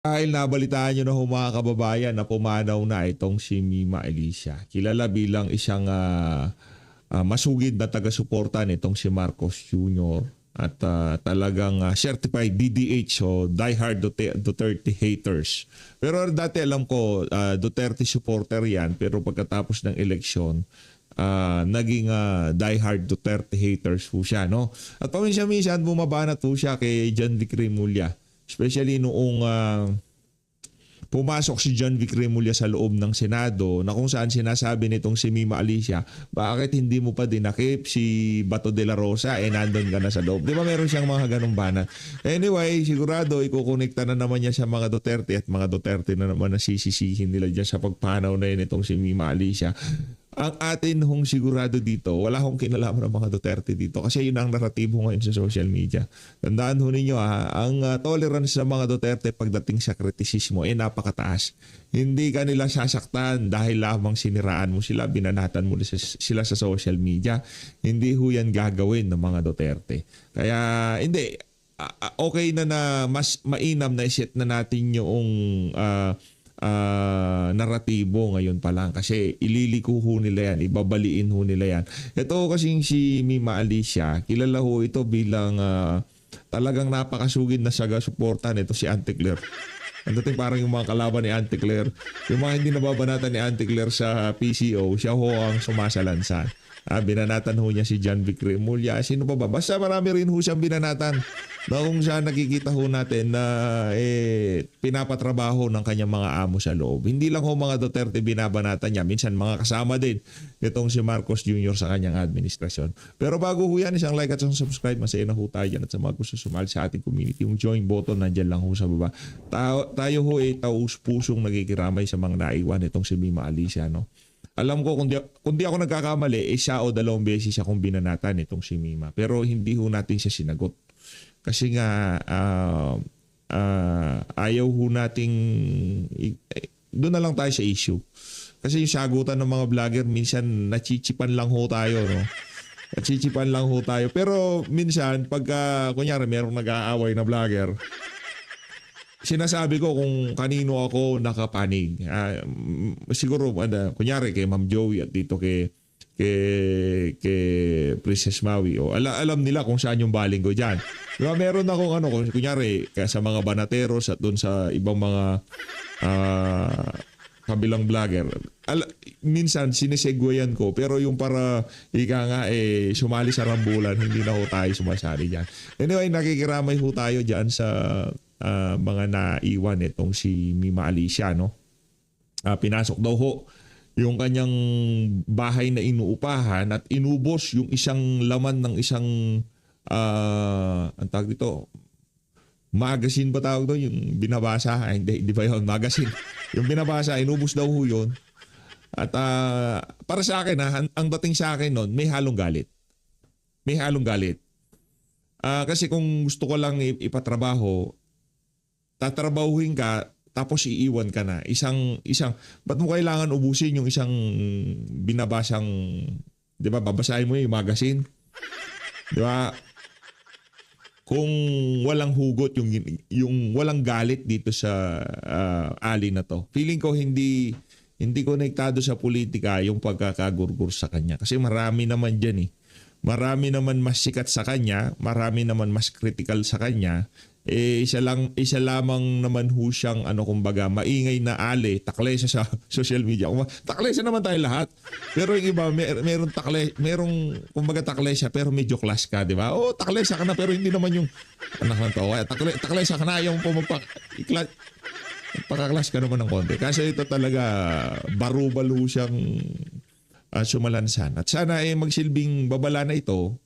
Dahil nabalitaan nyo na ho mga kababayan na pumanaw na itong si Mima Alicia. Kilala bilang isang masugid na taga-suporta nitong si Marcos Jr. At talagang certified DDH o diehard Duterte haters. Pero dati alam ko Duterte supporter yan, pero pagkatapos ng eleksyon naging diehard Duterte haters po siya, no? At paminsan-minsan bumabanat po siya kay John Vic Remulla. Especially noong pumasok si John Vic Remulla sa loob ng Senado na kung saan sinasabi nitong si Mima Alicia, bakit hindi mo pa dinakip si Bato de la Rosa nandun ka na sa loob. Di ba meron siyang mga ganong banat? Anyway, sigurado ikukonekta na naman niya sa mga Duterte at mga Duterte na naman nasisisihin nila dyan sa pagpanaw na yun itong si Mima Alicia. Ang atin hong sigurado dito, wala hong kinalaman ng mga Duterte dito kasi yun ang naratibo ngayon sa social media. Tandaan ho ninyo ang tolerance ng mga Duterte pagdating sa kritisismo napakataas. Hindi ka nila sasaktan dahil lamang siniraan mo sila, binanatan mo sila sa social media. Hindi ho yan gagawin ng mga Duterte. Kaya hindi, okay na mas mainam na iset na natin yung naratibo ngayon pa lang kasi ililiko ho nila yan, ibabaliin ho nila yan. Ito kasing si Mima Alicia, kilala ho ito bilang talagang napakasugid na saga-suporta nito si Auntie Claire. Ang dating parang yung mga kalaban ni Auntie Claire, yung mga hindi nababanatan ni Auntie Claire sa PCO, siya ho ang sumasalansan. Binanatan ho niya si John Vic Remulla. Sino pa ba? Basta marami rin ho siyang binanatan. Na kung saan nakikita ho natin na pinapatrabaho ng kanyang mga amo sa loob. Hindi lang ho mga Duterte binabanatan niya. Minsan mga kasama din itong si Marcos Jr. sa kanyang administrasyon. Pero bago ho yan, isang like at isang subscribe. Masaya na ho tayo dyan. At sa mga gusto sumali sa ating community, yung join button nandyan lang ho sa baba. Tayo ho taus-pusong nagikiramay sa mga naiwan itong si Mima Alicia, no? Alam ko kung di ako nagkakamali, isa o dalawang beses akong binanatan itong si Mima. Pero hindi ho natin siya sinagot. Kasi nga ayaw ho nating doon na lang tayo sa issue. Kasi yung sagutan ng mga vlogger minsan nachichipan lang ho tayo, no? Nachichipan lang ho tayo. Pero minsan pagka kunyari merong nag-aaway na vlogger, sinasabi ko kung kanino ako nakapanig. Siguro kunyari kay Ma'am Joey at dito kay Princess Maui. Alam nila kung saan yung baling ko diyan. Diba, meron akong kunyari sa mga banateros at doon sa ibang mga kabilang vlogger. Minsan sinisegwayan ko pero yung para sumali sa rambulan, hindi na ho tayo sumasali diyan. Anyway, nakikiramay ho tayo diyan sa mga naiwan itong si Mima Alicia, no? Pinasok daw ho yung kanyang bahay na inuupahan at inubos yung isang laman ng isang ang tawag dito, magazine ba tawag doon? Yung binabasa, hindi ba yun? Magazine. Yung binabasa, inubos daw ho yun. At para sa akin, ang dating sa akin noon, may halong galit. May halong galit. Kasi kung gusto ko lang ipatrabaho, tatrabahuhin ka, tapos iiwan ka na. Ba't mo kailangan ubusin yung isang binabasang, di ba, babasahin mo yung magazine? Di ba? Kung walang hugot, yung walang galit dito sa ali na to. Feeling ko hindi konektado sa politika yung pagkakagurgur sa kanya. Kasi marami naman dyan eh. Marami naman mas sikat sa kanya, marami naman mas critical sa kanya. Isa lamang naman ho siyang kumbaga maingay na ali, taklesa sa social media. Taklesa naman tayo lahat. Pero yung iba merong kumbaga taklesa pero medyo class ka, di ba? Taklesa ka na pero hindi naman yung anak ng tawa. Taklesa ka na yung pagka-class ka naman ng konti. Kasi ito talaga barubalo siyang sumalansan. At sana magsilbing babala na ito.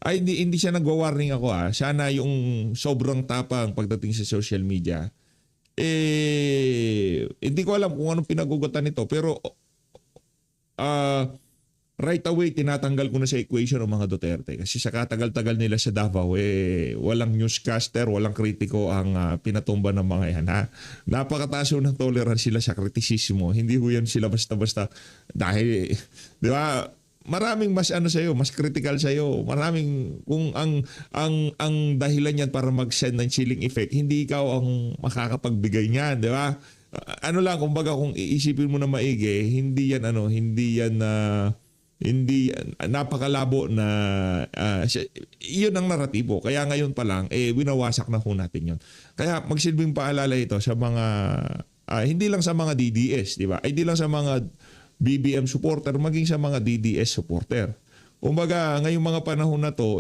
Hindi siya nagwa-warning ako Sana yung sobrang tapang pagdating sa social media. Hindi ko alam kung anong pinagugutan nito. Pero right away, tinatanggal ko na sa equation ng mga Duterte. Kasi sa katagal-tagal nila sa Davao, walang newscaster, walang kritiko ang pinatumba ng mga yan. Napakataas ng tolerance sila sa kritisismo. Hindi ho yan sila basta-basta. Dahil, di ba, maraming mas ano sa mas critical sa Maraming kung ang dahilan niyan para mag-send ng chilling effect, hindi ikaw ang makakapagbigay niyan, di ba? Ano lang, kumbaga kung iisipin mo na maigi, hindi yan napakalabo na yun ang naratibo. Kaya ngayon pa lang winawasak na ho natin yun. Kaya magsilbing paalala ito sa mga hindi lang sa mga DDS, di ba? Hindi lang sa mga BBM supporter, maging sa mga DDS supporter. Kumbaga, ngayong mga panahon na to,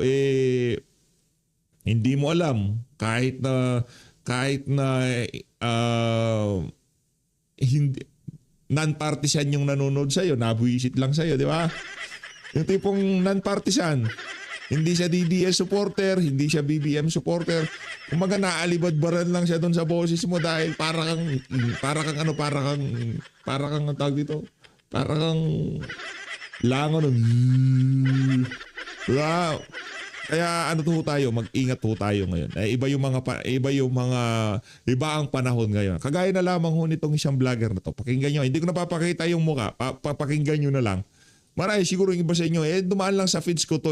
hindi mo alam kahit na hindi non-partisan yung nanonood sa'yo, nabuwisit lang sa'yo, di ba? Yung tipong non-partisan, hindi siya DDS supporter, hindi siya BBM supporter. Kumbaga naalibadbaran lang siya doon sa boses mo dahil para kang tawag dito, para kang langon. Wow. Kaya ano to tayo, mag-ingat po tayo ngayon. Iba ang panahon ngayon. Kagaya na lamang ho nitong isang vlogger na to. Pakinggan nyo. Hindi ko na papakita yung mukha. Papakinggan nyo na lang. Marami siguro yung iba sa inyo, dumaan lang sa feeds ko to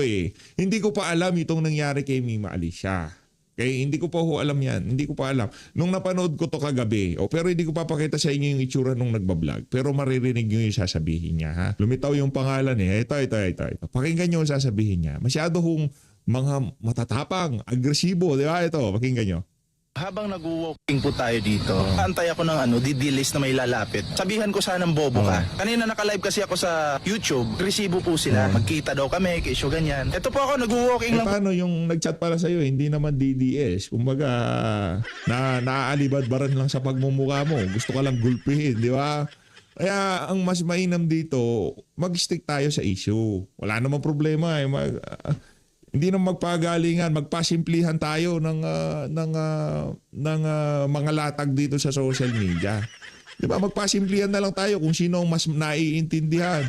Hindi ko pa alam itong nangyari kay Mima Alicia. Okay? Hindi ko pa ho alam yan. Hindi ko pa alam. Nung napanood ko to kagabi, pero hindi ko papakita sa inyo yung itsura nung nagbablog. Pero maririnig nyo yung sasabihin niya. Ha? Lumitaw yung pangalan Ito. Pakinggan nyo yung sasabihin niya. Masyado hong mga matatapang, agresibo, di ba? Ito, pakinggan nyo. Habang nag-walking po tayo dito, antay ako ng didilis na may lalapit. Sabihan ko sanang bobo ka. Kanina naka-live kasi ako sa YouTube, resibo po sila. Magkita daw kami, kesyo ganyan. Ito po ako, nag-walking lang. Paano yung nag-chat para sa'yo, hindi naman DDS. Kumbaga, naaalibadbaran lang sa pagmumukha mo. Gusto ka lang gulpihin, di ba? Kaya ang mas mainam dito, mag-stick tayo sa issue. Wala namang problema hindi na magpagalingan, magpasimplihan tayo ng mga latag dito sa social media. Di ba? Magpasimplihan na lang tayo kung sino ang mas naiintindihan.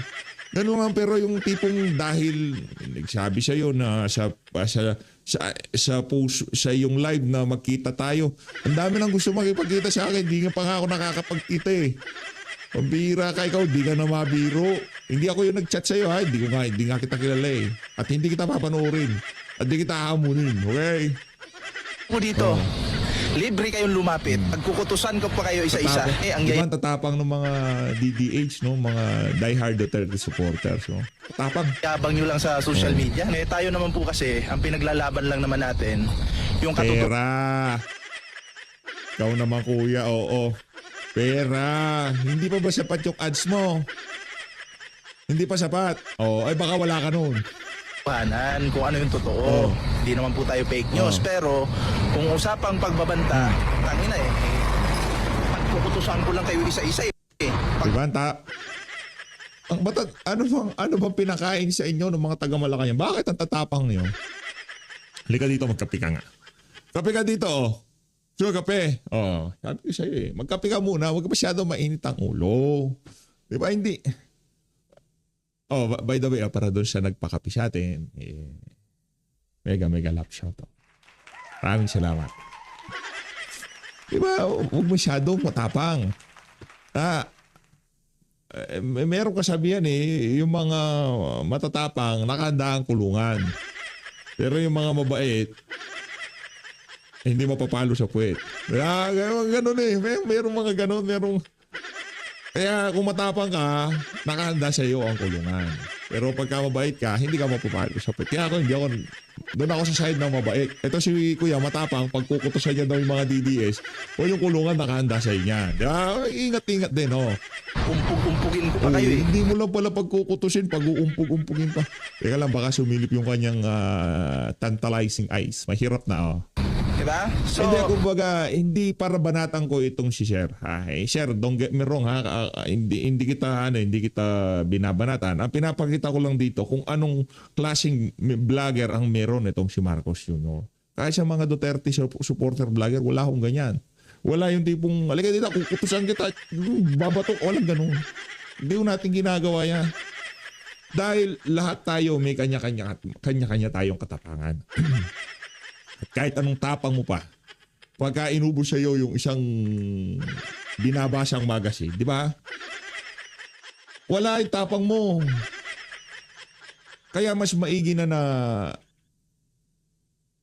Ganun lang, pero yung tipong dahil nagsabi sa iyo na sa post sa yung live na magkita tayo. Ang dami nang gusto makipagkita sa akin, hindi nga pa nga ako nakakapagkita Pambira ka ikaw, di ka na mabiro. Hindi ako yung nag-chat sa'yo hindi nga kita kilala At hindi kita papanoorin. At di kita hamunin, okay? Po dito, libre kayong lumapit. Pagkukutusan ko pa kayo isa-isa. Ang Diba tatapang ng mga DDH, no? Mga diehard Duterte supporters, no? Tatapang. yabang nyo lang sa social media. Tayo naman po kasi, ang pinaglalaban lang naman natin, yung Pera. Ikaw naman kuya, oo. Pera. Hindi pa ba sapat yung ads mo? Hindi pa sapat. Baka wala ka nun. kung ano yung totoo. Hindi naman po tayo fake news. Pero kung usapang pagbabanta, tangina pagkukutusan ko lang kayo isa-isa Diba? Ano bang pinakain sa inyo ng mga taga-Malacanang? Bakit ang tatapang niyo? Halika dito, magkape ka nga. Kape ka dito, Sure, kape. Sabi ko sa'yo magkape ka muna. Huwag ka masyado mainit ang ulo. Di ba? Hindi. By the way, para doon siya nagpakape sa atin, mega lap shout out. Maraming salamat. Di ba? Huwag masyado matapang. Meron kasabihan yung mga matatapang, nakahanda ang kulungan. Pero yung mga mabait, hindi mapapalo sa puwet. Ganun Merong mga ganun. Kaya kung matapang ka, nakahanda sa iyo ang kulungan. Pero pagka mabait ka, hindi ka mapapalo sa puwet. Kaya doon ako sa side ng mabait. Ito si Kuya, matapang, pagkukutosan niya daw yung mga DDS, o yung kulungan nakahanda sa niya. Ingat-ingat din, Umpug-umpugin ko pa kayo Hindi mo lang pala pagkukutusin, pag-uumpug-umpugin pa. Teka lang, baka sumilip yung kanyang tantalizing eyes. Mahirap na, Diba? So, hindi para banatan ko itong si Sir. Sir, don't get me wrong hindi kita binabanatan. Ang pinapakita ko lang dito kung anong klaseng vlogger ang meron itong si Marcos Jr. Kahit sa mga Duterte supporter vlogger, wala akong ganyan. Wala yung tipong, halika dito, kukutusan kita, babatok, walang ganun. Hindi ko natin ginagawa yan. Dahil lahat tayo may kanya-kanya tayong katapangan. At kahit anong tapang mo pa, pagka inubos sa iyo yung isang binabasang magazine, di ba? Wala yung tapang mo. Kaya mas maigi na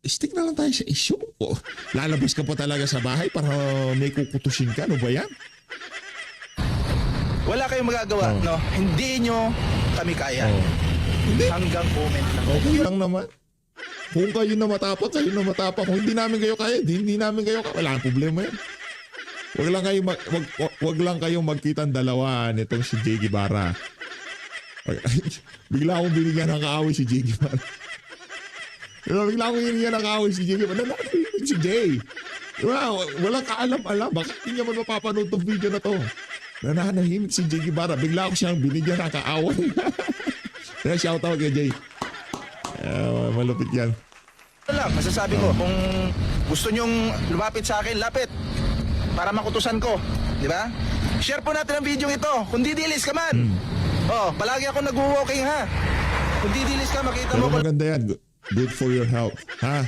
stick na lang tayo sa issue. O, lalabas ka pa talaga sa bahay para may kukutusin ka. Ano ba yan? Wala kayong magagawa, no? Hindi nyo kami kaya. Hindi. Hanggang comment lang. Okay lang naman. Kung kayo na matapak, kayo na matapak. Kung hindi namin kayo kaya, hindi namin kayo kaya. Wala kang problema yan. Wag lang kayong magkitang dalawa nitong si Jay Guevara. Bigla akong binigyan ng kaaway si Jay Guevara. Bigla akong binigyan ng kaaway si Jay Guevara. Nananahimik si Jay. Diba? Walang kaalam-alam. Bakit hindi niya man mapapanood tong video na to? Nananahimik si Jay Guevara. Bigla ako siyang binigyan ng kaaway. Kaya shoutout kay Jay. Malupit yan. Ano lang, masasabi ko, kung gusto nyong lumapit sa akin, lapit. Para makutusan ko. Di ba? Share po natin ang video ito. Kung didilis ka man. Palagi ako nag-walking ha. Kung didilis ka, makita Pero mo ko. maganda yan. Good for your health. Ha?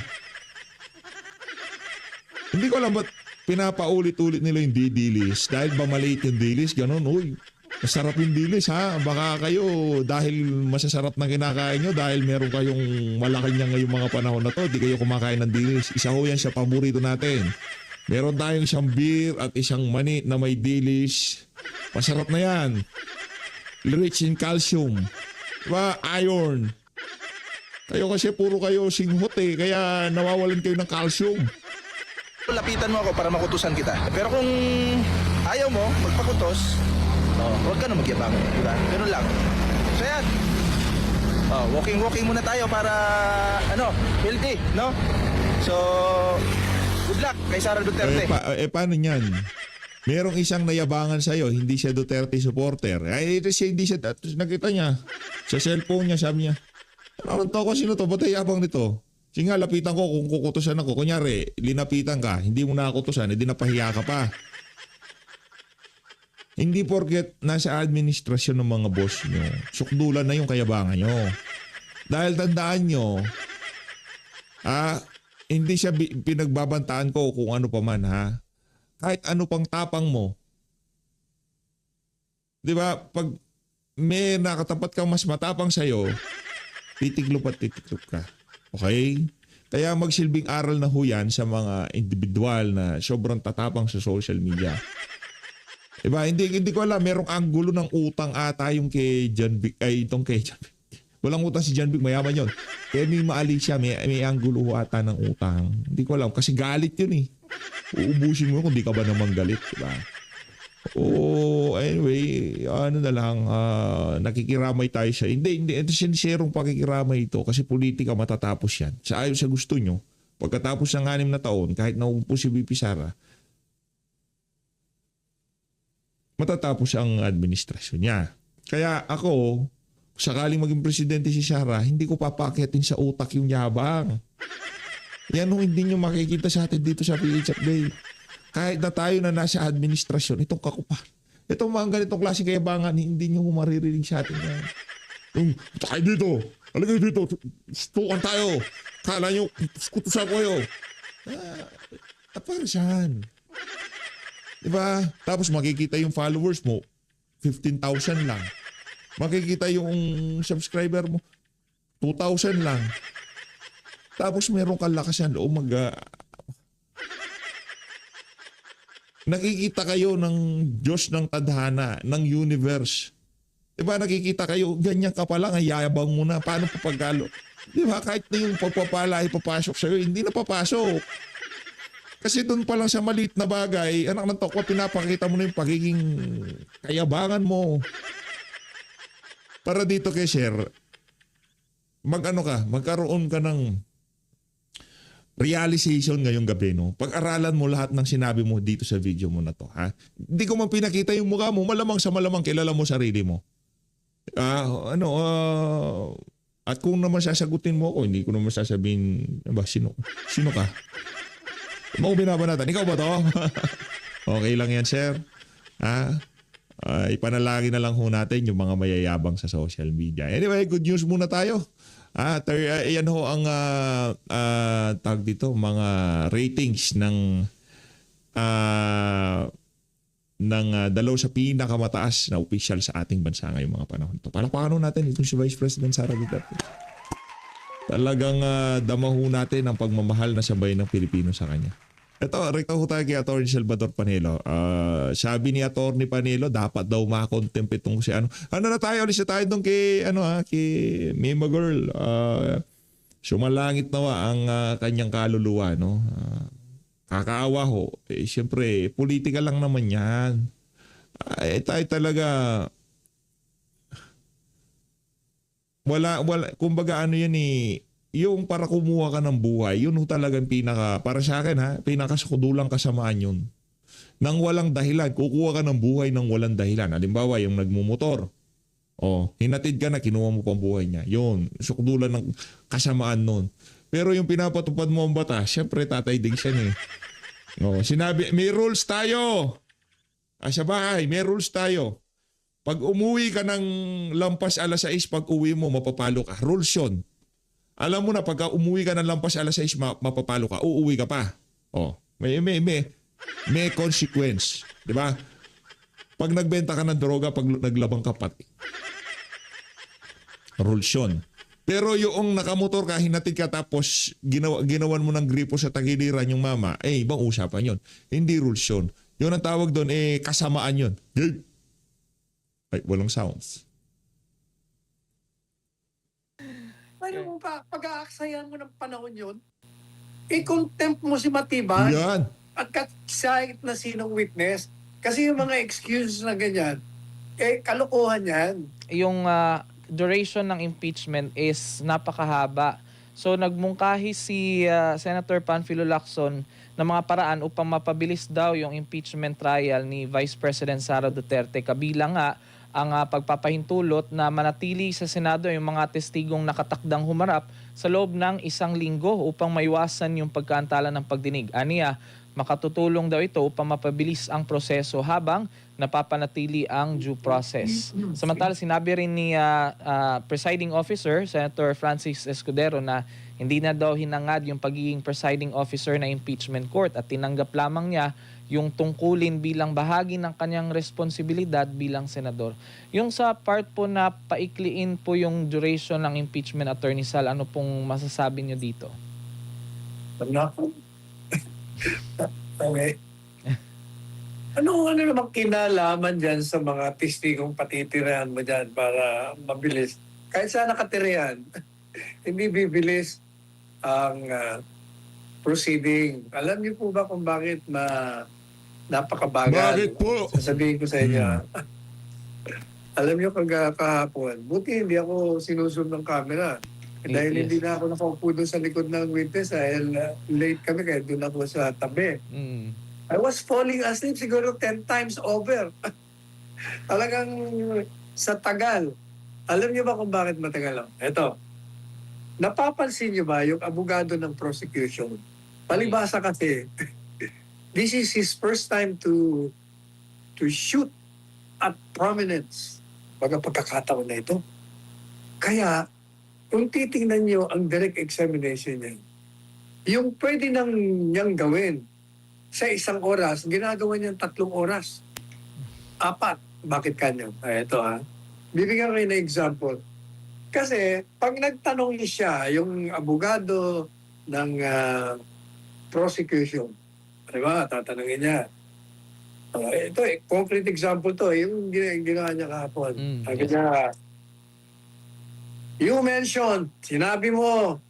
Hindi ko alam ba't pinapaulit-ulit nila yung didilis. Dahil ba maliit yung dilis? Ganon, uy. Masarap yung dilis ha. Baka kayo dahil masasarap na kinakain nyo, dahil meron kayong malaki niya ngayong mga panahon na to, di kayo kumakain ng dilis. Isa ho yan sa paborito natin. Meron tayong isang beer at isang mani na may dilis. Masarap na yan. Rich in calcium. Diba? Iron. Kayo kasi puro kayo singhot eh. Kaya nawawalan kayo ng calcium. Lapitan mo ako para makutusan kita. Pero kung ayaw mo, magpakutos, huwag ka na magyabang. Diba? Ganun lang. So yan. Walking muna tayo para, healthy, no? So, good luck kay Sara Duterte. Paano niyan? Merong isang nayabangan sa'yo, hindi siya Duterte supporter. Hindi siya, nakita niya, sa cellphone niya, sabi niya, ano to ko, sino to? Ba't yabang nito? Sige nga, lapitan ko kung kukutusan ako. Kunyari, linapitan ka, hindi mo nakutusan, hindi napahiya ka pa. Hindi porket nasa administrasyon ng mga boss nyo, sukdulan na yung kayabangan nyo. Dahil tandaan nyo, hindi siya pinagbabantaan ko kung ano pa man ha. Kahit ano pang tapang mo. Di ba? Pag may nakatapat kang mas matapang sa'yo, titiklop at titiklop ka. Okay? Kaya magsilbing aral na ho yan sa mga individual na sobrang tatapang sa social media. Diba? Hindi ko alam, merong anggulo ng utang ata yung kay John Vic, itong kay John Vic. Walang utang si John Vic, mayaman yun. Kaya may maali siya, may anggulo ata ng utang. Hindi ko alam, kasi galit yun eh. Uubusin mo kung di ka ba naman galit, diba? Anyway, na lang, nakikiramay tayo siya. Hindi, ito sincerong pakikiramay ito kasi politika matatapos yan. Sa ayon sa gusto nyo, pagkatapos ng 6 na taon, kahit naumpo si VP Sara, matatapos ang administrasyon niya. Kaya ako, sakaling maging presidente si Sara, hindi ko papakyatin sa utak yung yabang. Yan hindi nyo makikita sa atin dito sa PH Update. Kahit na tayo na nasa administrasyon, itong kakupan. Itong mga ganitong klaseng kayabangan, hindi nyo maririnig sa atin yan. Tayo dito. Alagay dito. Stukan tayo. Kala nyo, kutusan ko kayo. Para saan? Diba? Tapos makikita yung followers mo, 15,000 lang. Makikita yung subscriber mo, 2,000 lang. Tapos meron kang lakasan loob nakikita kayo ng Diyos ng tadhana, ng universe. Diba nakikita kayo, ganyan ka pa lang, ay yayabang mo na. Paano papagalo? Diba kahit na yung pagpapala ay papasok sa'yo, hindi na papasok. Kasi doon pa lang sa maliit na bagay, anak ng tokwa, pinapakita mo na yung pagiging kayabangan mo. Para dito kay Sir, magkaroon ka ng realization ngayong gabi, no? Pag-aralan mo lahat ng sinabi mo dito sa video mo na to, ha? Hindi ko man pinakita yung mukha mo, malamang sa malamang kilala mo sarili mo. At kung naman sasagutin mo ako, hindi ko naman sasabihin, sino ka? Binabanaatan, ikaw ba to? Okay lang yan, sir. Ipanalangin na lang ho natin yung mga mayayabang sa social media. Anyway, good news muna tayo. Yan ho ang tag dito, mga ratings ng ng dalaw sa pinakamataas na opisyal sa ating bansa ngayong mga panahon. Palakpakan natin itong si Vice President Sara Duterte. Talagang damaho natin ang pagmamahal na sabay ng Pilipino sa kanya. Ito, rekta ho tayo kay Atty. Salvador Panelo. Sabi ni Atty. Panelo, dapat daw makontempt itong si ano. Ano na tayo, alis na tayo doon kay, kay Mima Girl. Sumalangit nawa ang kanyang kaluluwa, no? Kakaawa ho. Siyempre, politika lang naman yan. Tayo talaga, wala, kumbaga yan yung para kumuha ka ng buhay, yun ho talagang para sa akin pinakasukudulang kasamaan yun. Nang walang dahilan, kukuha ka ng buhay ng walang dahilan. Halimbawa, yung nagmumotor, hinatid ka na, kinuha mo pang buhay niya. Yun, sukudulan ng kasamaan nun. Pero yung pinapatupad mo ang batas, syempre tatay din siya eh. Sinabi, may rules tayo. Sa bahay, may rules tayo. Pag umuwi ka ng lampas alas 6, pag uwi mo, mapapalo ka. Rules yun. Alam mo na, pagka umuwi ka ng lampas alas 6, mapapalo ka. Uuwi ka pa. May consequence. Di ba? Pag nagbenta ka ng droga, pag naglabang ka pati. Rules yun. Pero yung nakamotor ka, hinatid ka tapos ginawan mo ng gripo sa tagiliran yung mama, ibang usapan yun. Hindi rules yun. Yun ang tawag doon, kasamaan yun. Ay, walang sounds. Ano mo pa, pag-aaksayan mo ng panahon yun, i-contempt mo si Matibay Yan. at kahit na sinong witness. Kasi yung mga excuses na ganyan, kalokohan yan. Yung duration ng impeachment is napakahaba. So nagmungkahi si Senator Panfilo Lacson ng mga paraan upang mapabilis daw yung impeachment trial ni Vice President Sara Duterte. Kabilang nga ang pagpapahintulot na manatili sa Senado yung mga testigong nakatakdang humarap sa loob ng 1 linggo upang maiwasan yung pagkaantala ng pagdinig. Aniya, makatutulong daw ito upang mapabilis ang proseso habang napapanatili ang due process. Samantala, sinabi rin ni Presiding Officer, Senator Francis Escudero, na hindi na daw hinangad yung pagiging presiding officer na impeachment court at tinanggap lamang niya yung tungkulin bilang bahagi ng kanyang responsibilidad bilang senador. Yung sa part po na paikliin po yung duration ng impeachment, Attorney Sal, ano pong masasabi niyo dito? Okay. Ano namang kinalaman dyan sa mga testigong patitirahan mo dyan para mabilis? Kahit saan nakatirahan, hindi bibilis ang proceeding. Alam niyo po ba kung bakit napakabagal? Bakit po? Sasabihin ko sa inyo. Alam niyo kahapon, buti hindi ako sinusunod ng camera. Dahil hindi na ako nakaupo doon sa likod ng witness dahil late kami kaya doon ako sa tabi. I was falling asleep siguro 10 times over. Talagang sa tagal. Alam niyo ba kung bakit matagal? Ito. Napapansin niyo ba yung abogado ng prosecution? Palibasa kasi, this is his first time to shoot at prominence. Pagkakataon na ito. Kaya, kung titingnan niyo ang direct examination niya, yung pwede niyang gawin sa 1 oras, ginagawa niyang 3 oras. 4. Bakit kanyo? Ito Bibigyan ko kayo ng example. Kasi pag nagtanong siya, yung abogado ng prosecution, di ba, tatanungin niya. Ito concrete example to, yung ginawa niya kahapon. Sabi niya, you mentioned, sinabi mo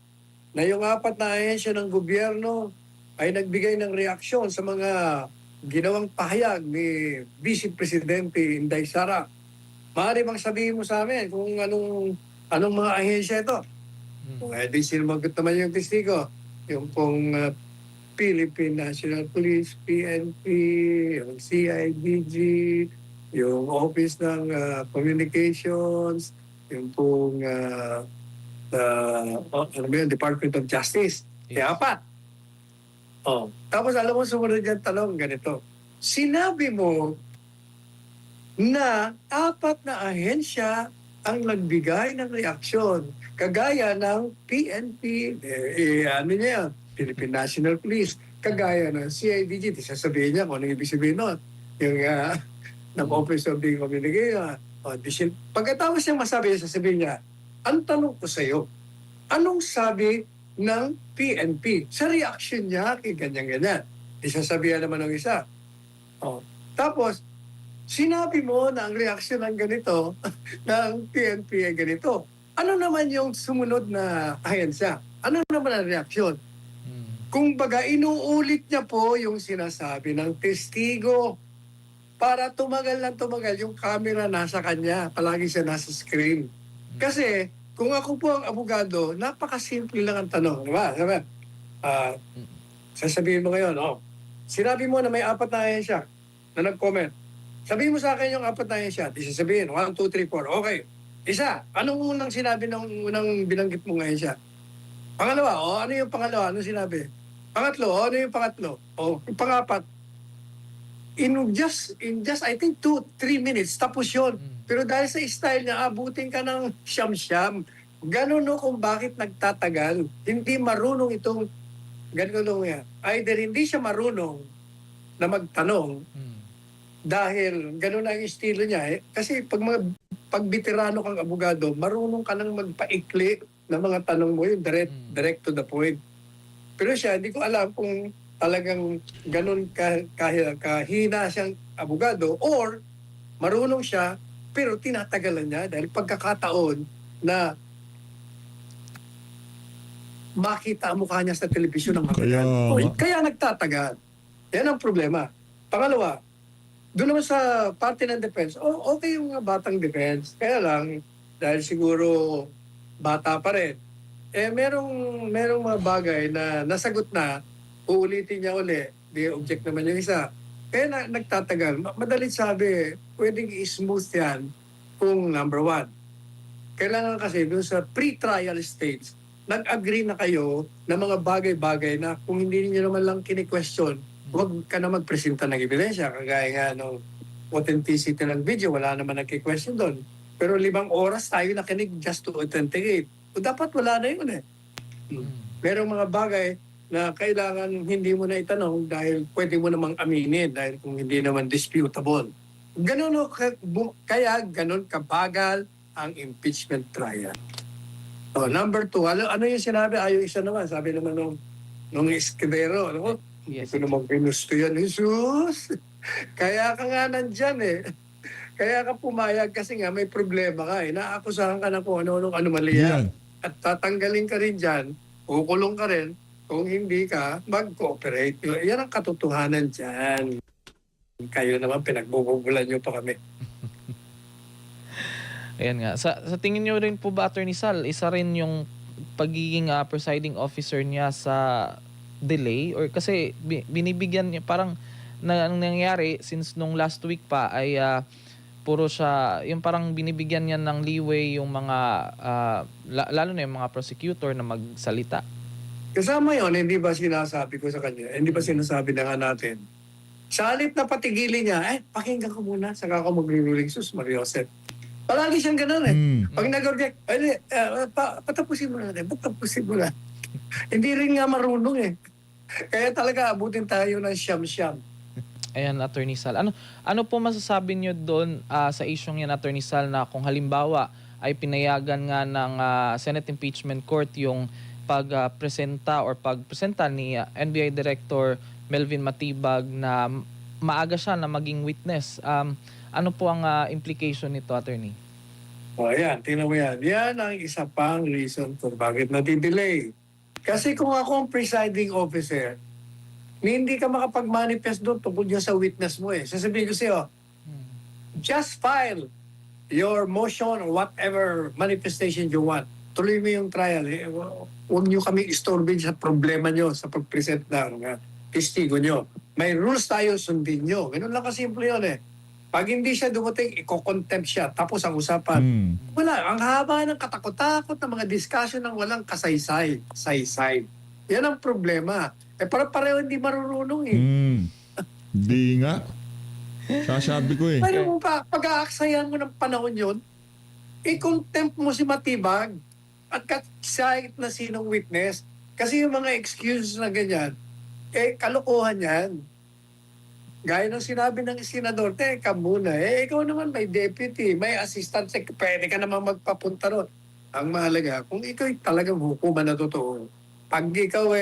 na yung 4 na ahensya ng gobyerno ay nagbigay ng reaksyon sa mga ginawang pahayag ni Vice Presidente Inday Sara. Maaari bang sabihin mo sa amin kung anong mga ahensya ito? Di sinagot naman yung testigo. Yung pong Philippine National Police, PNP, yung CIDG, yung Office ng Communications, yung pong Department of Justice. Kaya 4. Tapos alam mo, sumunod yung tanong ganito. Sinabi mo na 4 na ahensya ang nagbigay ng reaksyon. Kagaya ng PNP, Philippine National Police, kagaya ng CIDG, sasabihin niya kung ano ibig sabihin nun. Yung ng Office of the Communication. Pagkatapos niya masabi, sasabihin niya, ang tanong ko sa iyo, anong sabi ng PNP? Sa reaction niya kay ganyan-ganyan. Isasabihan naman ng isa. Tapos, sinabi mo na ang reaction ng ganito, ng PNP ay ganito. Ano naman yung sumunod na ahensya? Ano naman ang reaksyon? Kung baga, inuulit niya po yung sinasabi ng testigo para tumagal yung camera nasa kanya. Palagi siya nasa screen. Kasi, kung ako po ang abogado, napakasimple lang ang tanong. Diba? Sasabihin mo ngayon, sinabi mo na may 4 na ahensya na nag-comment. Sabihin mo sa akin yung 4 na ahensya. Di sasabihin, 1, 2, 3, 4. Okay. Isa, anong unang sinabi ng unang binanggit mo ngayon siya? Pangalawa, ano yung pangalawa? Ano sinabi? Pangatlo, ano yung pangatlo? Yung pangapat. In just I think 2-3 minutes, tapos yun. Pero dahil sa style niya, abutin ka ng siyam-siyam. Ganun no kung bakit nagtatagal. Hindi marunong itong, ganun yan. Either hindi siya marunong na magtanong, dahil ganun ang estilo niya. Kasi pag veterano kang abogado, marunong ka nang magpaikli ng mga tanong mo, yung direct to the point. Pero siya, hindi ko alam kung talagang ganun kahina siyang abogado or marunong siya pero tinatagalan niya dahil pagkakataon na makita ang mukha niya sa telebisyon ng mga kaya nagtatagal. Yan ang problema. Pangalawa, doon naman sa parte ng defense, okay yung mga batang defense. Kaya lang, dahil siguro bata pa rin, merong mga bagay na nasagot na, uulitin niya uli, di object naman yung isa. Kaya nagtatagal. Madalit sabi, pwedeng i-smooth yan kung number 1. Kailangan kasi doon sa pre-trial stage, nag-agree na kayo na mga bagay-bagay na kung hindi niyo naman lang kini-question, huwag ka na magpresenta ng ebidensya. Kagaya nga ng authenticity ng video, wala naman nagki-question doon. Pero 5 oras tayo nakinig just to authenticate. O dapat wala na yun eh. Merong mga bagay na kailangan hindi mo na itanong dahil pwede mo namang aminin dahil kung hindi naman disputable. Ganun kaya ganun kabagal ang impeachment trial. Number 2, ano yung sinabi? Ayaw isa naman. Sabi naman nung Escudero, Yes. ito naman pinusto yan, Jesus. Kaya ka nga nandyan eh. Kaya ka pumayag kasi nga may problema ka eh. Naakusahan ka na kung ano-anong anomalya. At tatanggalin ka rin dyan, kukulong ka rin, kung hindi ka, mag-cooperate. Yan ang katotohanan dyan. Kayo naman, pinagbububulan nyo pa kami. Ayan nga. Sa tingin nyo rin po ba, Attorney Sal, isa rin yung pagiging presiding officer niya sa delay? Or kasi binibigyan niya, parang ang nangyayari since nung last week pa ay puro siya, yung parang binibigyan niya ng leeway yung mga, lalo na yung mga prosecutor na magsalita. Kasama yun, hindi ba sinasabi ko sa kanya, hindi ba sinasabi na nga natin, sa halip na patigilin niya, pakinggan ko muna, saka ako magre-ruling, sus Mariosep. Palagi siyang gano'n eh. Pag nag-object, patapusin mo natin, patapusin mo na. Hindi rin nga marunong eh. Kaya talaga abutin tayo ng siyam-siyam. Ayan, Attorney Sal. Ano po masasabi niyo doon sa isyong yan, Attorney Sal, na kung halimbawa ay pinayagan nga ng Senate Impeachment Court yung pagpresenta ni NBI Director Melvin Matibag na maaga siya na maging witness. Ano po ang implication nito, Attorney? Ayan, tingnan mo yan. Yan ang isa pang reason kung bakit nadidelay. Kasi kung ako ang presiding officer, hindi ka makapag-manifest doon tungkol dyan sa witness mo eh. Sasabihin ko sa'yo, just file your motion or whatever manifestation you want. Tuloy mo yung trial. Huwag nyo kami istorbin sa problema nyo sa pag-present ng testigo nyo. May rules tayo, sundin nyo. Ganun lang kasimple yun eh. Pag hindi siya dumating, i-contempt siya. Tapos ang usapan. Wala. Ang haba ng katakot-takot ng mga discussion ng walang kasaysay. Saysay. Yan ang problema. Pareho hindi marunong eh. Di nga. Sasabi ko eh. Pero pag-aaksayan mo ng panahon yun, i-contempt mo si Matibag at kahit na sinong witness. Kasi yung mga excuses na ganyan, kalokohan yan. Gaya ng sinabi ng senador, teka muna, ikaw naman may deputy, may assistant, pwede ka naman magpapunta ron. Ang mahalaga, kung ikaw talagang hukuman na totoo, pag ikaw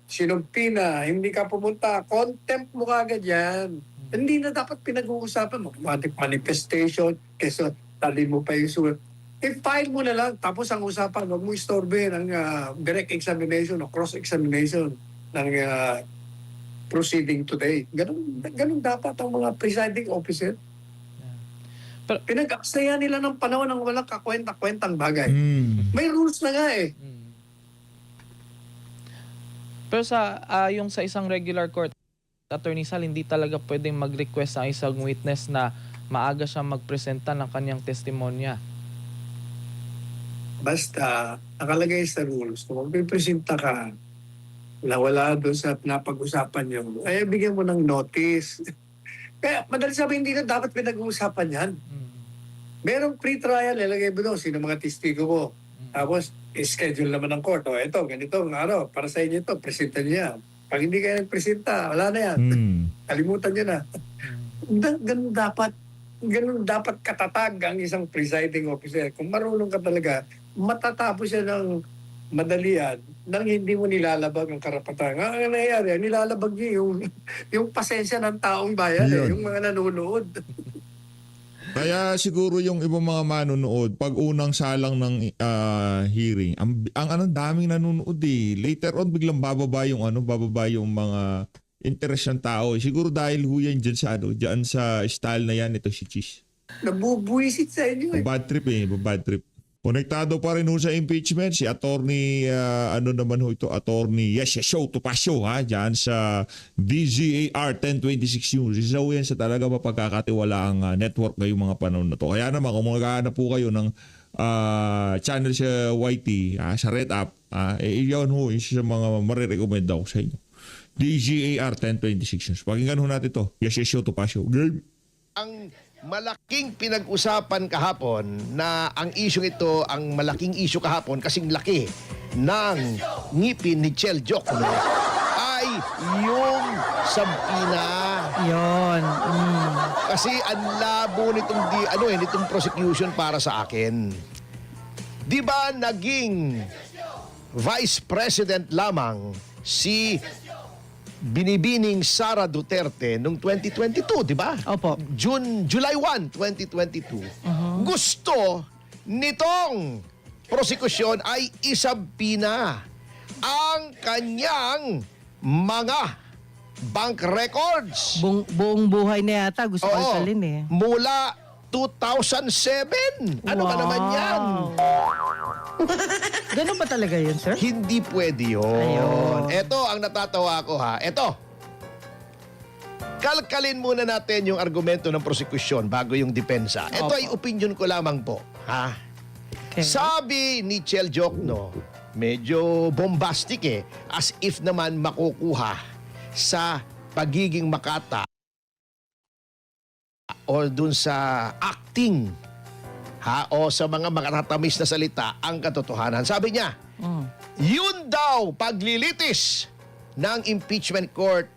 sinumpi na, hindi ka pumunta, contempt mo kagad yan. Hindi na dapat pinag-uusapan mo. Manifestation, kasi tali mo pa yung sulat. I-file mo na lang, tapos ang usapan, huwag mo istorbehin ang direct examination o cross-examination ng proceeding today. Ganun dapat ang mga presiding officer. Pero- Pinag-aksayan nila ng panahon ng walang kakwenta-kwentang bagay. May rules na nga eh. Pero yung sa isang regular court, Attorney Sal, hindi talaga pwedeng mag-request ang isang witness na maaga siya magpresenta ng kanyang testimonya. Basta, nakalagay sa rules, kung magpipresenta ka, na wala doon sa napag-usapan nyo, ay bigyan mo ng notice. Kaya madalas sabi, hindi na dapat pinag-uusapan yan. Merong pre-trial, ilagay mo doon, sino mga testigo mo. Tapos, schedule naman ng court. Ito, ganito, araw, para sa inyo ito, presenta niya. Pag hindi kayo nagpresenta, wala na yan. Kalimutan niyo na. Ganun dapat katatag ang isang presiding officer. Kung marunong ka talaga, matatapos siya ng madalian nang hindi mo nilalabag ang karapatan. Ang nangyayari, nilalabag niyo yung pasensya ng taong bayan, Yun. yung mga nanonood. Kaya siguro yung ibang mga manonood, pag unang salang ng hearing, ang daming nanonood eh. Later on, biglang bababa yung mga interest ng tao. Siguro dahil yan dyan sa style na yan, ito si Cheese. Nabubuisit sa inyo eh. Bad trip. Konektado pa rin ho sa impeachment si attorney attorney Yesesio Topacio diyan sa DZAR 1026 News. Isa ho yan sa talaga mapagkakatiwalaang network ngayong mga panahon na to. Kaya naman kung maghahanap po kayo ng channel sa YT, sa Red App, iyon ho isa sa mga marirecommend ako sa inyo. DZAR 1026 News. Pakinggan ho natin to. Yesesio Topacio. Game. Ang malaking pinag-usapan kahapon na ang isyong ito, ang malaking isyu kahapon kasing laki ng ngipin ni Chel Jokno ay yung sabina. Yon. Kasi ang labo nitong prosecution para sa akin. 'Di ba naging Vice President lamang si Binibining Sara Duterte noong 2022, di ba? Opo. July 1, 2022. Gusto nitong prosekusyon ay isabina ang kanyang mga bank records. Buong buhay na yata gusto ko isalin eh. Mula 2007. Ano ba naman yan? Ganun ba talaga yun, sir? Hindi pwede yun. Ayun. Ito ang natatawa ko ha. Ito. Kalkalin muna natin yung argumento ng prosekusyon bago yung depensa. Ito Opo. ay opinion ko lamang po. Ha? Okay. Sabi ni Chel Jokno, medyo bombastic eh. As if naman makukuha sa pagiging makata o dun sa acting o sa mga makatatamis na salita ang katotohanan. Sabi niya, yun daw paglilitis ng impeachment court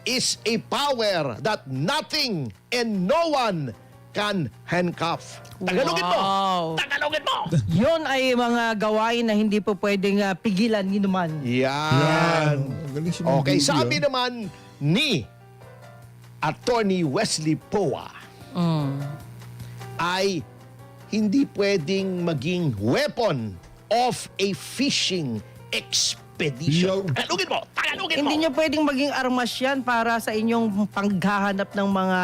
is a power that nothing and no one can handcuff. Tagalogin mo! Wow. Tagalogin mo! Yun ay mga gawain na hindi po pwedeng pigilan ni naman. Yan. Galing si Mang Okay, Bibi, sabi naman ni Attorney Wesley Poa ay hindi pwedeng maging weapon of a fishing expedition. Yo. Tagalogin mo! Tagalogin mo! Hindi nyo pwedeng maging armas yan para sa inyong panghahanap ng mga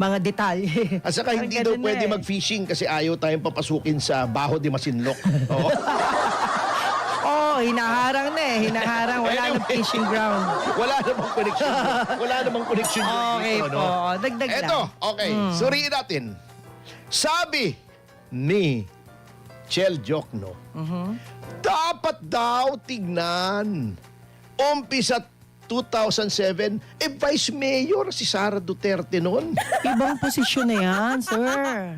mga detalye. At saka hindi Parang daw ganun pwede eh. mag-fishing kasi ayaw tayong papasukin sa baho di Masinloc. Oo. Hinaharang na eh. Hinaharang. Wala Anyway. nang fishing ground. Wala namang connection. Wala namang connection yun Okay dito, po. no? Dagdag lang. Eto, okay. Suriin natin. Sabi ni Chel Jokno, dapat daw tignan. Umpisa 2007, Vice Mayor si Sara Duterte noon. Ibang posisyon na yan, sir.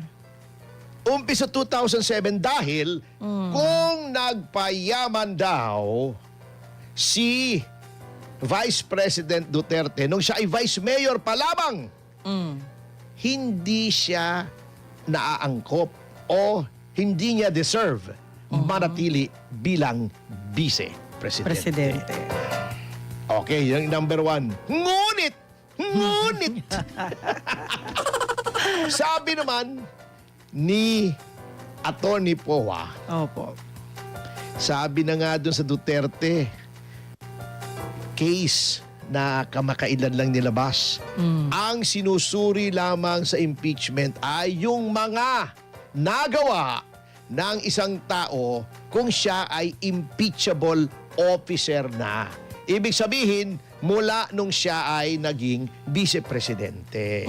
Umpisa 2007 dahil kung nagpayaman daw si Vice President Duterte, nung siya ay Vice Mayor pa lamang, hindi siya naaangkop o hindi niya deserve manatili bilang Vice Presidente. Presidente. Okay, yung number 1. Ngunit, sabi naman ni Atty. Poa, Opo. sabi na nga doon sa Duterte, case na kamakailan lang nilabas. Ang sinusuri lamang sa impeachment ay yung mga nagawa ng isang tao kung siya ay impeachable officer na. Ibig sabihin, mula nung siya ay naging vice-presidente.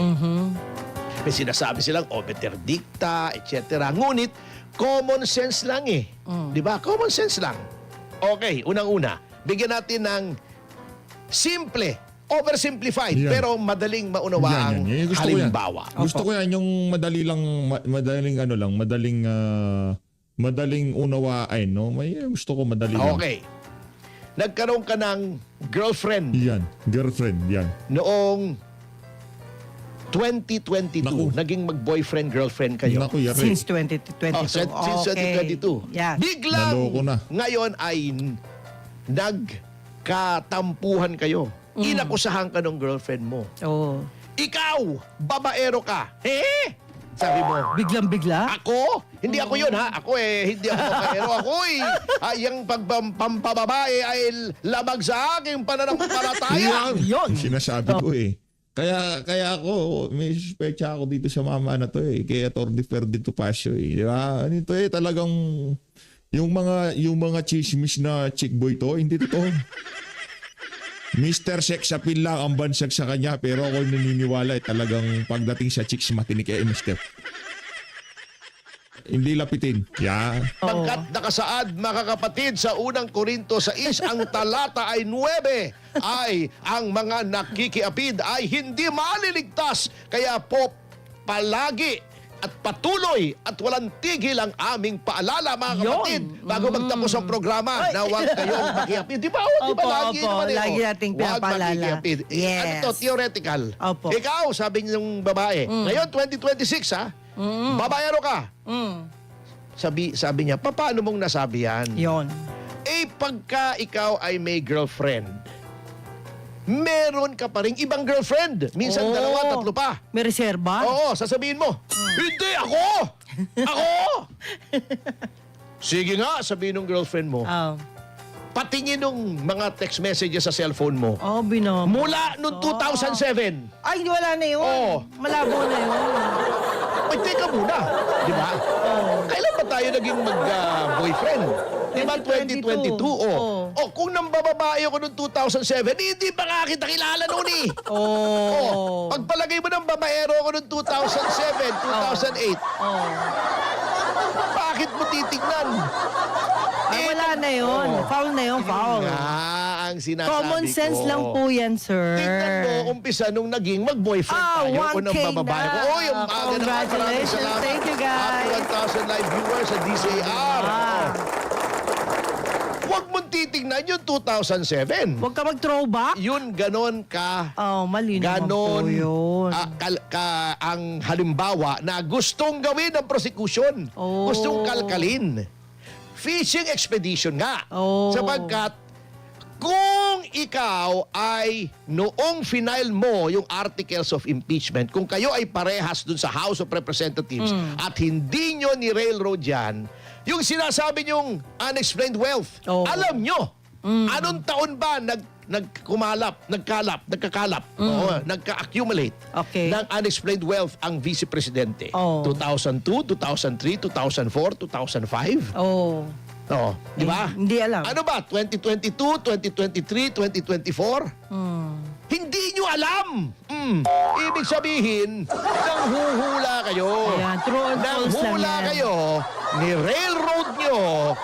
May sinasabi silang obiter dicta, etc. Ngunit, common sense lang eh. Di ba? Common sense lang. Okay, unang-una, bigyan natin ng simple, oversimplified, Yan. pero madaling maunawaang Yan. Gusto ko yan. halimbawa. Gusto ko yan yung madali lang, madaling unawain, no? May gusto ko madali lang. Okay. Nagkaroon ka ng girlfriend Yan, girlfriend, yan. noong 2022. Naku. Naging mag-boyfriend-girlfriend kayo. Naku, yari. Since 2022. Oh, since Okay. 2022. Yeah. Biglang, Naloko na. ngayon ay nagkatampuhan kayo. Inakusahan ka ng girlfriend mo. Oh. Ikaw, babaero ka. Sabi mo, Biglang-bigla? ako? Hindi ako yun ha. Ako hindi ako babaero. Ako yung pagpampababae ay labag sa aking pananampalataya. Yun. Sinasabi ko eh. Kaya ako, may suspecha ako dito sa mama na to eh. Kay Atty. Ferdy Topacio eh. Di ba? Ano ito eh, talagang yung mga chismis na chick boy to, hindi totoo. Mr. Sex Appeal lang ang bansag sa kanya, pero ako naniniwala eh, talagang pagdating sa chicks matinik eh, Mr. Hindi lapitin. Yeah. Pagkat nakasaad, mga kapatid, sa unang Korinto 6, ang talata ay 9, ay ang mga nakikiapid ay hindi maliligtas. Kaya po, palagi at patuloy at walang tigil ang aming paalala, mga Yun. kapatid, bago magtapos ang programa, na huwag kayong makiapid. Di ba? Di ba? Opo, Lagi opo. naman Lagi nating Huwag pinapaalala. makikiapid. Yes. Ano to? Theoretical. Opo. Ikaw, sabi ng babae, ngayon 2026 ha, babayero ka. Sabi niya, paano mong nasabi yan? Yun. Pagka ikaw ay may girlfriend, meron ka pa rin ibang girlfriend. Minsan Oo. 2, 3 pa. May reserba? Oo, sasabihin mo, hindi ako! Ako! Sige nga, sabihin ng girlfriend mo. Oh. Patingin nung mga text messages sa cellphone mo. Oh, binom. Mula noong 2007. Ay, wala na yun. Oo. Malabo na yun. Ay, teka muna. Di ba? Kailan ba tayo naging mag-boyfriend? Di ba 2022? 2022. Oh, kung nambababae ako noong 2007, hindi pa nga kita kilala noon eh. Oh. Pagpalagay mo ng babaero ako noong 2007, 2008, bakit mo titignan? Ay, wala na yun. Foul na yun, foul. Ang sinasabi Common sense ko. lang po yan, sir. Tingnan mo, umpisa nung naging mag-boyfriend tayo o 1K nang bababae ko. na. Oh, yung aga naman. Maraming Congratulations. salamat. Thank you, guys. Happy 1,000 live viewers sa DCR. Huwag mong titignan yung 2007. Huwag ka mag-throwback. Yun, ganon ka. Oh, mali naman Ganon po yun. ang halimbawa na gustong gawin ng prosecution. Oh. Gustong kalkalin. Fishing expedition nga. Oh. Sapagkat kung ikaw ay noong final mo yung articles of impeachment, kung kayo ay parehas dun sa House of Representatives at hindi nyo ni railroad yan, yung sinasabi nyong unexplained wealth, Oh. alam nyo, anong taon ba nagkakalap, nagka-accumulate Okay. ng unexplained wealth ang vice presidente? Oh. 2002, 2003, 2004, 2005? Oh. Oh, di ba? Hindi alam. Ano ba? 2022, 2023, 2024? Hindi nyo alam. Ibig sabihin, nanghuhula kayo. Ayan, true and false lang Nanghuhula yan. kayo ni railroad nyo.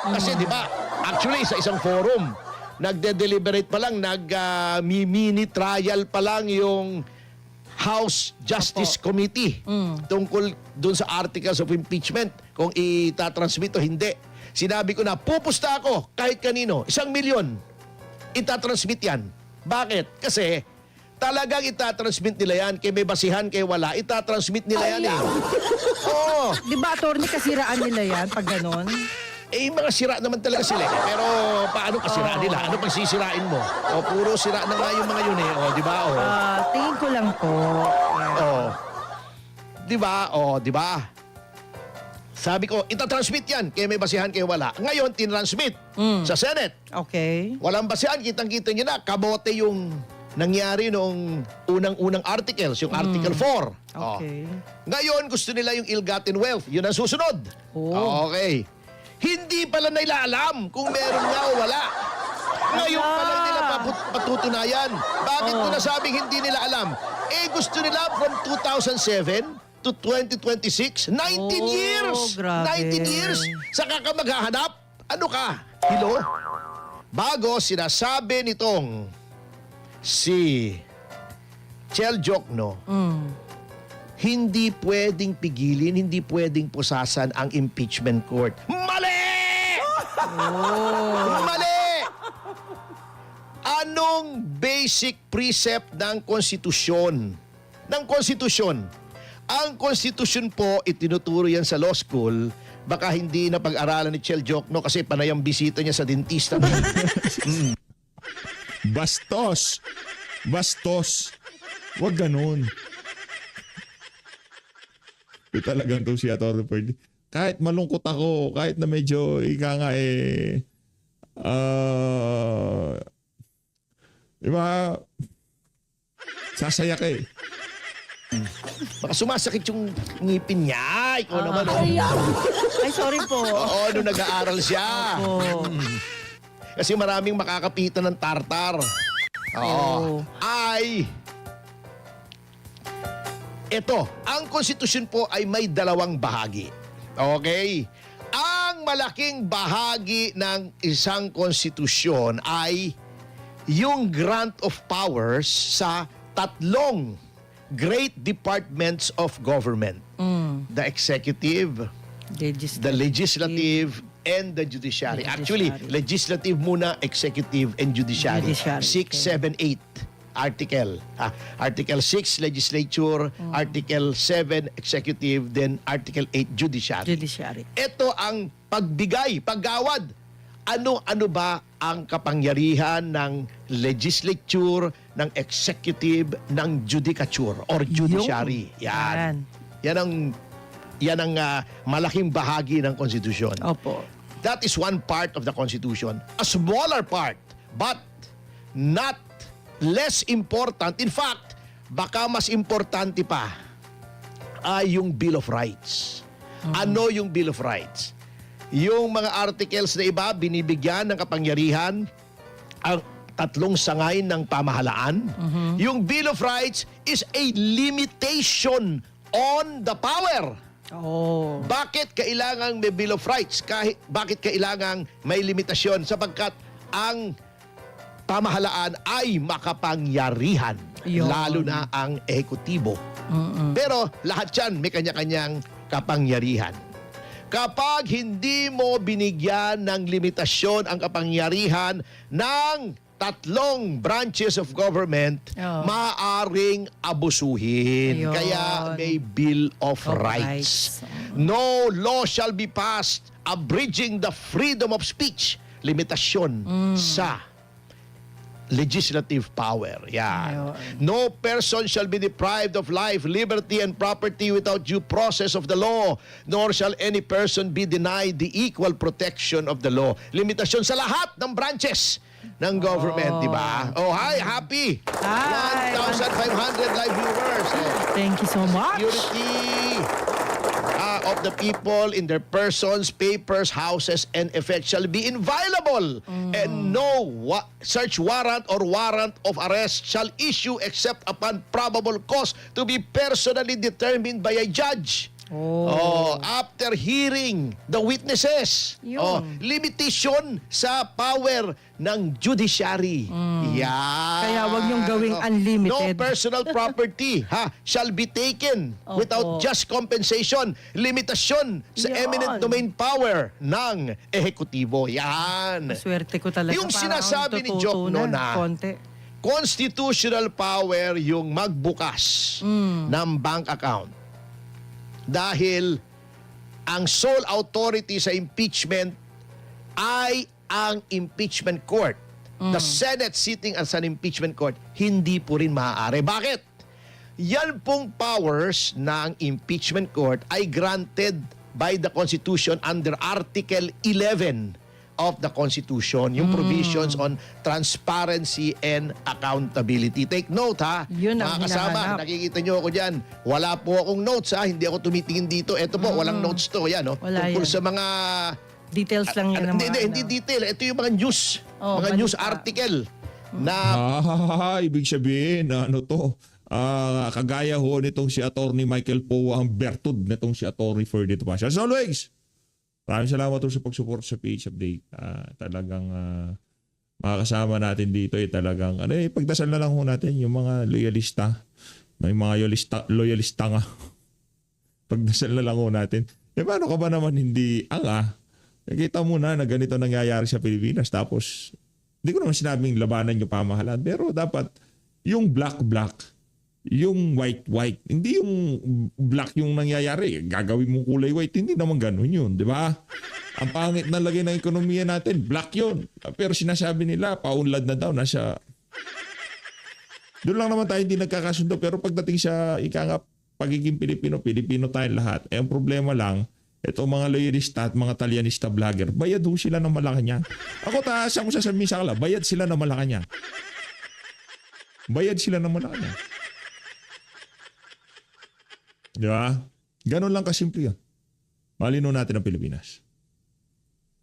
Kasi di ba, actually sa isang forum, nagde-deliberate pa lang, mini trial pa lang yung House Justice Committee tungkol dun sa articles of impeachment kung itatransmit o hindi. Sinabi ko na, pupusta ako kahit kanino, 1 milyon. Itatransmit yan. Bakit? Kasi talagang itatransmit nila yan. Kay may basihan, kay wala. Itatransmit nila yan eh. Oo. Di ba, attorney, kasiraan nila yan pag ganon? Eh, mga sira naman talaga sila. eh. Pero paano kasiraan nila? Ano pag sisirain mo? O, puro sira na nga yung mga yun eh. O, di ba? O. Tingin ko lang po. Oh. 'Di ba? Oh, 'di ba? Sabi ko, itatransmit 'yan, kaya may basihan kaya wala. Ngayon tinransmit sa Senate. Okay. Walang basihan, kitang-kita niyo na kabote yung nangyari noong unang-unang articles, yung Article 4. Oh. Okay. Ngayon gusto nila yung ill-gotten wealth. Yun ang susunod. Oh. Okay. Hindi pala nila alam kung meron nga o wala. Ngayon pala nila patutunayan. Bakit ko nasabing hindi nila alam? Eh gusto nila from 2007 to 2026, 19 years! Grabe. 19 years! Saka ka maghahanap? Ano ka? Hilo? Bago sinasabi nitong si Chel Jokno, hindi pwedeng pigilin, hindi pwedeng pusasan ang impeachment court. Mali! Mali! Anong basic precept ng konstitusyon? Ng konstitusyon. Ang konstitusyon po, itinuturo yan sa law school. Baka hindi na pag-aralan ni Chel Jokno kasi panay ang bisita niya sa dentista. Bastos. Bastos. Huwag ganun. Ito talagang to si Atty. Ferdy. Kahit malungkot ako, kahit na medyo ika nga di ba? Sasaya ka eh. Baka sumasakit yung ngipin niya. Ikaw naman. Oh. Ay, sorry po. Oo, nung nag-aaral siya. Oh. Kasi maraming makakapitan ng tartar. Oo. Ay, ito, ang konstitusyon po ay may dalawang bahagi. Okay? Ang malaking bahagi ng isang konstitusyon ay yung grant of powers sa tatlong great departments of government. The executive, the legislative, and the judiciary. Actually, legislative muna, executive, and judiciary. 6, 7, 8 article. Article 6, legislature. Article 7, executive. Then Article 8, judiciary. Ito ang pagbigay, paggawad. Ano ba ang kapangyarihan ng legislature, ng executive, ng judicature or judiciary? Yan. Yan ang malaking bahagi ng konstitusyon. Opo. That is one part of the Constitution. A smaller part, but not less important. In fact, baka mas importante pa ay yung Bill of Rights. Ano yung Bill of Rights? Yung mga articles na iba, binibigyan ng kapangyarihan ang tatlong sangay ng pamahalaan. Yung Bill of Rights is a limitation on the power. Oh. Bakit kailangang may Bill of Rights? Bakit kailangang may limitasyon? Sapagkat ang pamahalaan ay makapangyarihan. Yun. Lalo na ang ehekutibo. Pero lahat yan may kanya-kanyang kapangyarihan. Kapag hindi mo binigyan ng limitasyon ang kapangyarihan ng tatlong branches of government, maaaring abusuhin. Ayun. Kaya may Bill of Rights. No law shall be passed abridging the freedom of speech. Limitasyon sa legislative power. Yan. No person shall be deprived of life, liberty, and property without due process of the law, nor shall any person be denied the equal protection of the law. Limitasyon sa lahat ng branches ng government, di ba? Oh, hi, happy! Hi! 1,500 live viewers. Thank you so much. Security of the people in their persons, papers, houses, and effects shall be inviolable, and no search warrant or warrant of arrest shall issue except upon probable cause to be personally determined by a judge. After hearing the witnesses. Limitation sa power ng judiciary. Yan. Kaya wag niyong gawing unlimited. No personal property shall be taken without just compensation. Limitasyon sa Yan. eminent domain power ng ehekutibo. Yan. Swerte ko talaga. Yung Parang sinasabi ni tututo Jokno na konti. constitutional power yung magbukas ng bank account. Dahil ang sole authority sa impeachment ay ang impeachment court. The Senate sitting as an impeachment court, hindi po rin maaari. Bakit? Yan pong powers ng impeachment court ay granted by the Constitution under Article 11 of the Constitution, yung provisions on transparency and accountability. Take note ha, Yun ang mga kasama, hinahanap. nakikita nyo ako dyan. Wala po akong notes ha, hindi ako tumitingin dito. Ito po, walang notes to. Yan, no? Wala Tungkol yan. sa mga... Details lang yan. ng mga Hindi detail. Ito yung mga news. Oh, mga news balita. article na Ibig sabihin, ano to? Kagaya ho nitong si Attorney Michael Poe ang bertud nitong si Attorney Ferdinand Pasha. As always, maraming salamat po sa pag-support sa PH Update. Talagang mga kasama natin dito ay talagang pagdasal na lang ho natin yung mga loyalista. May mga loyalista nga. Pagdasal na lang ho natin. Paano ka ba naman hindi nakita mo na ganito nangyayari sa Pilipinas tapos hindi ko naman sinabing labanan yung pamahalaan pero dapat yung black, yung white, hindi yung black yung nangyayari. Gagawin mong kulay white, hindi naman ganun yun, di ba? Ang pangit na lagay ng ekonomiya natin, black yun. Pero sinasabi nila, paunlad na daw, nasa... Doon lang naman tayo hindi nagkakasundo pero pagdating sa pagiging Pilipino tayong lahat. Ang problema lang, ito mga loyalista at mga Talyanista vlogger, bayad ho sila ng Malacanang. Ako taas ang sasabihin sa kanila, bayad sila ng Malacanang. Bayad sila ng Malacanang. Di ba? Ganun lang kasimple yan. Malino natin ang Pilipinas.